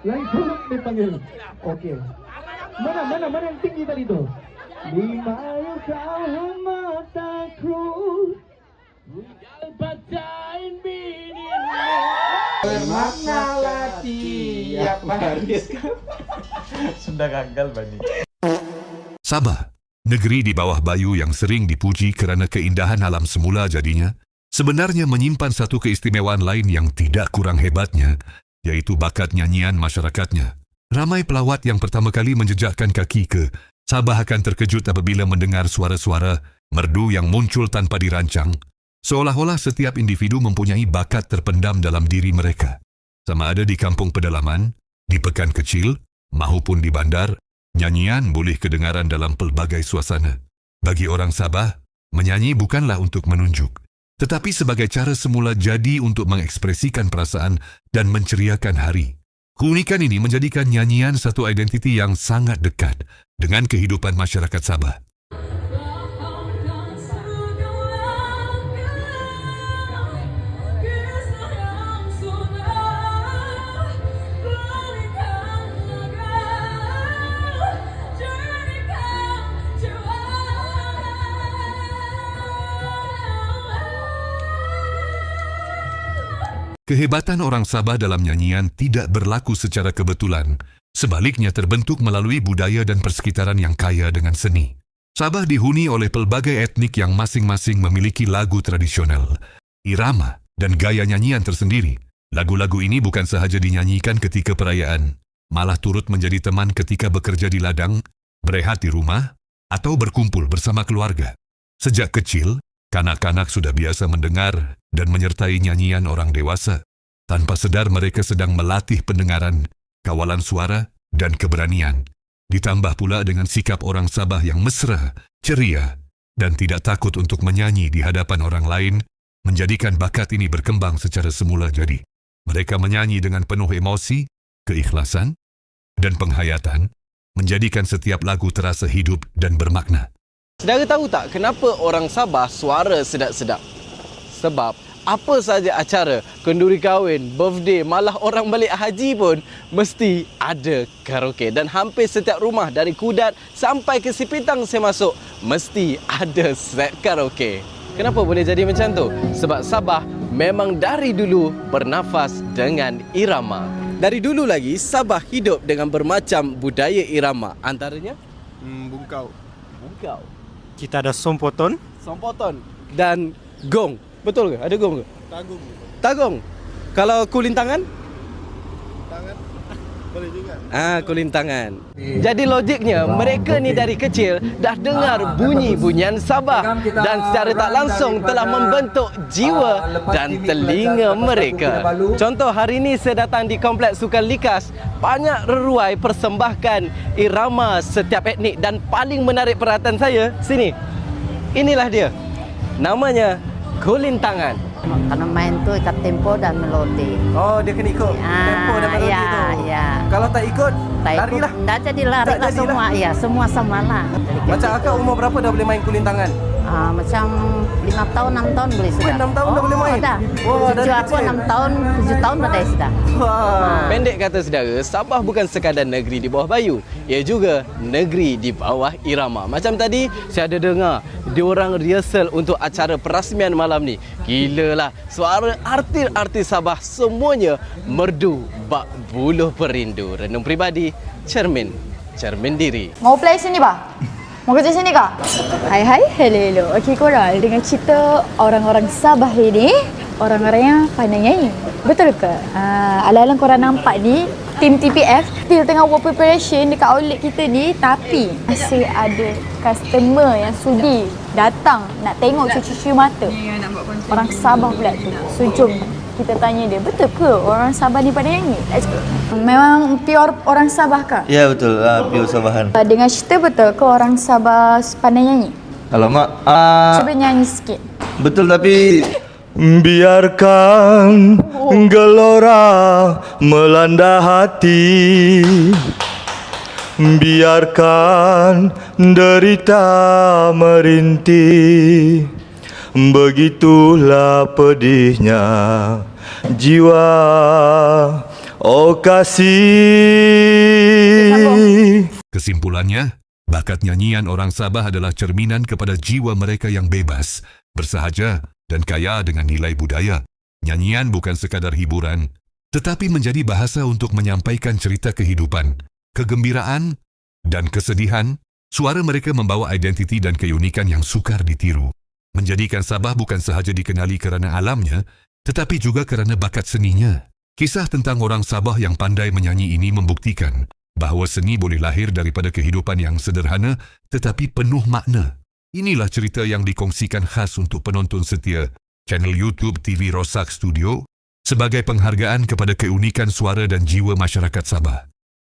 Yang suluk dipanggil. Oke. Mana yang tinggi tadi tuh? Lima yang kau mataku. Bacain binimu. Bermaknalah tiap hari. Sudah gagal Bani. Sabah, negeri di bawah Bayu yang sering dipuji kerana keindahan alam semula jadinya, sebenarnya menyimpan satu keistimewaan lain yang tidak kurang hebatnya, yaitu bakat nyanyian masyarakatnya. Ramai pelawat yang pertama kali menjejakkan kaki ke Sabah akan terkejut apabila mendengar suara-suara merdu yang muncul tanpa dirancang, seolah-olah setiap individu mempunyai bakat terpendam dalam diri mereka. Sama ada di kampung pedalaman, di pekan kecil, maupun di bandar, nyanyian boleh kedengaran dalam pelbagai suasana. Bagi orang Sabah, menyanyi bukanlah untuk menunjuk, tetapi sebagai cara semula jadi untuk mengekspresikan perasaan dan menceriakan hari. Keunikan ini menjadikan nyanyian satu identiti yang sangat dekat dengan kehidupan masyarakat Sabah. Kehebatan orang Sabah dalam nyanyian tidak berlaku secara kebetulan, sebaliknya terbentuk melalui budaya dan persekitaran yang kaya dengan seni. Sabah dihuni oleh pelbagai etnik yang masing-masing memiliki lagu tradisional, irama, dan gaya nyanyian tersendiri. Lagu-lagu ini bukan sahaja dinyanyikan ketika perayaan, malah turut menjadi teman ketika bekerja di ladang, berehat di rumah, atau berkumpul bersama keluarga. Sejak kecil, kanak-kanak sudah biasa mendengar dan menyertai nyanyian orang dewasa. Tanpa sedar mereka sedang melatih pendengaran, kawalan suara, dan keberanian. Ditambah pula dengan sikap orang Sabah yang mesra, ceria, dan tidak takut untuk menyanyi di hadapan orang lain, menjadikan bakat ini berkembang secara semula jadi. Mereka menyanyi dengan penuh emosi, keikhlasan, dan penghayatan, menjadikan setiap lagu terasa hidup dan bermakna. Saudara tahu tak kenapa orang Sabah suara sedap-sedap? Sebab apa saja acara, kenduri kahwin, birthday, malah orang balik haji pun mesti ada karaoke. Dan hampir setiap rumah dari Kudat sampai ke Sipitang saya masuk, mesti ada set karaoke. Kenapa boleh jadi macam tu? Sebab Sabah memang dari dulu bernafas dengan irama. Dari dulu lagi, Sabah hidup dengan bermacam budaya irama. Antaranya? Bungkau. Bungkau. Kita ada sompoton. Sompoton. Dan gong. Betul ke? Ada gong ke? Tagung. Tagong. Kalau kulintangan? Tangan. Boleh juga. Kulintangan. Jadi logiknya mereka ni dari kecil dah dengar bunyi-bunyian Sabah dan secara tak langsung telah membentuk jiwa dan telinga mereka. Contoh hari ini saya datang di Kompleks Sukan Likas, banyak reruai persembahkan irama setiap etnik dan paling menarik perhatian saya sini. Inilah dia. Namanya kulintangan. Kalau main tu ikat tempo dan melodi. Oh, dia kena ikut tempo dan melodi tu. Ya. Kalau tak ikut, larilah. Tak jadi lari lah semua. Ya, semua sama lah. Macam akak umur berapa dah boleh main kulintangan? Macam 5 tahun, 6 tahun boleh sudah. 6 tahun dah boleh main? Dah. Wah, dari Cucu aku kecil. 6 tahun, 7 tahun dah sudah. Wah. Pendek kata saudara, Sabah bukan sekadar negeri di bawah Bayu, ia juga negeri di bawah irama. Macam tadi saya ada dengar diorang rehearsal untuk acara perasmian malam ni. Gila lah, suara artis-artis Sabah semuanya merdu bak buluh perindu. Renung peribadi, cermin diri. Mau play sini bah? Mau kerja sini kah? Hai, hello. Okey korang, dengan cerita orang-orang Sabah ini, orang-orang yang pandai nyanyi. Betul ke? Alang-alang korang nampak ni, tim TPF still tengah buat preparation dekat outlet kita ni, tapi masih ada customer yang sudi datang nak tengok cucu-cucu mata. Orang Sabah pula tu. So jom kita tanya dia, betul ke orang Sabah ni pandai nyanyi? Let's go. Memang pure orang Sabah kah? Ya betul, pure Sabahan. Dengan cerita betul ke orang Sabah pandai nyanyi? Alamak, Cuba nyanyi sikit. betul tapi biarkan gelora melanda hati, biarkan derita merintih, begitulah pedihnya jiwa Oh kasih. Kesimpulannya, bakat nyanyian orang Sabah adalah cerminan kepada jiwa mereka yang bebas, bersahaja dan kaya dengan nilai budaya. Nyanyian bukan sekadar hiburan, tetapi menjadi bahasa untuk menyampaikan cerita kehidupan, kegembiraan, dan kesedihan. Suara mereka membawa identiti dan keunikan yang sukar ditiru, menjadikan Sabah bukan sahaja dikenali kerana alamnya, tetapi juga kerana bakat seninya. Kisah tentang orang Sabah yang pandai menyanyi ini membuktikan bahawa seni boleh lahir daripada kehidupan yang sederhana tetapi penuh makna. Inilah cerita yang dikongsikan khas untuk penonton setia channel YouTube TV Rosak Studio sebagai penghargaan kepada keunikan suara dan jiwa masyarakat Sabah.